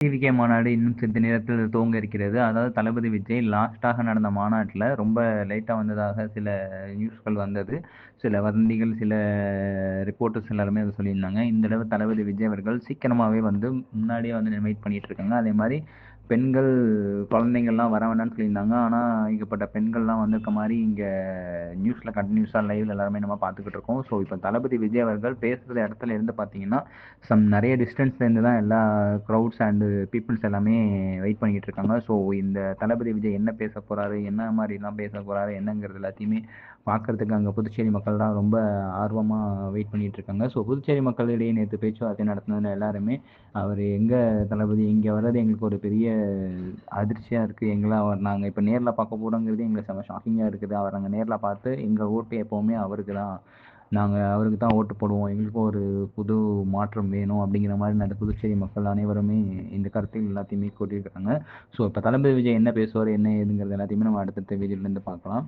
TVK மாநாடு இன்னும் சிறிது நேரத்தில் துவங்க இருக்கிறது. அதாவது தளபதி விஜய் லாஸ்ட்டாக நடந்த மாநாட்டில ரொம்ப லேட்டா வந்ததாக சில நியூஸ்கள் வந்தது. சில வதந்திகள், சில ரிப்போர்ட்டர்ஸ் எல்லாருமே அத சொல்லியிருந்தாங்க. இந்த தடவ தளபதி விஜய் அவர்கள் சீக்கிரமாவே வந்து முன்னாடியே வந்து இன்வைட் பண்ணிட்டு இருக்காங்க. அதேமாரி பெண்கள், குழந்தைங்கள்லாம் வர வேண்டாம்னு சொல்லியிருந்தாங்க. ஆனா, ஏகப்பட்ட பெண்கள்லாம் வந்திருக்க மாரி இங்க நியூஸ்ல கன்டினியூஸா லைவ்ல எல்லாருமே நம்ம பார்த்துக்கிட்டு இருக்கோம். ஸோ, இப்ப தளபதி விஜய் அவர்கள் பேசுற இடத்துல இருந்து பார்த்தீங்கன்னா, நெறைய டிஸ்டன்ஸ்ல இருந்து தான் எல்லா கிரவுட்ஸ் அண்ட் பீப்பிள்ஸ் எல்லாமே வெயிட் பண்ணிக்கிட்டு இருக்காங்க. ஸோ, இந்த தளபதி விஜய் என்ன பேசப் போறாரு? என்ன மாரிலாம் பேசப் போறாரு? என்னங்கிறது எல்லாத்தையுமே பார்க்கறதுக்கு அங்க புதுச்சேரி மக்கள் தான் ரொம்ப ஆர்வமா வெயிட் பண்ணிட்டு இருக்காங்க. ஸோ, புதுச்சேரி மக்களிடையே நேத்து பேச்சுவார்த்தை நடத்தின எல்லாருமே, அவரு எங்க தளபதி இங்க வர்றது எங்களுக்கு ஒரு பெரிய அதிர்ச்சியா இருக்கு. நாங்க இப்ப நேர்ல பார்க்க போறோங்கிறது எங்களுக்கு செம ஷாக்கிங்கா இருக்குது. அவர நாங்க நேர்ல பார்த்து எங்க ஓட்டு எப்பவுமே அவருக்கு தான். நாங்க அவருக்கு தான் ஓட்டு போடுவோம். எங்களுக்கும் ஒரு புது மாற்றம் வேணும் அப்படிங்கிற மாரி புதுச்சேரி மக்கள் அனைவருமே இந்த கருத்தில் எல்லாத்தையுமே கூறியிருக்காங்க. ஸோ, இப்ப தளபதி விஜய் என்ன பேசுவாரு, என்ன ஏதுங்கிறது எல்லாத்தையுமே நம்ம அடுத்தடுத்த வீடியோல இருந்து பார்க்கலாம்.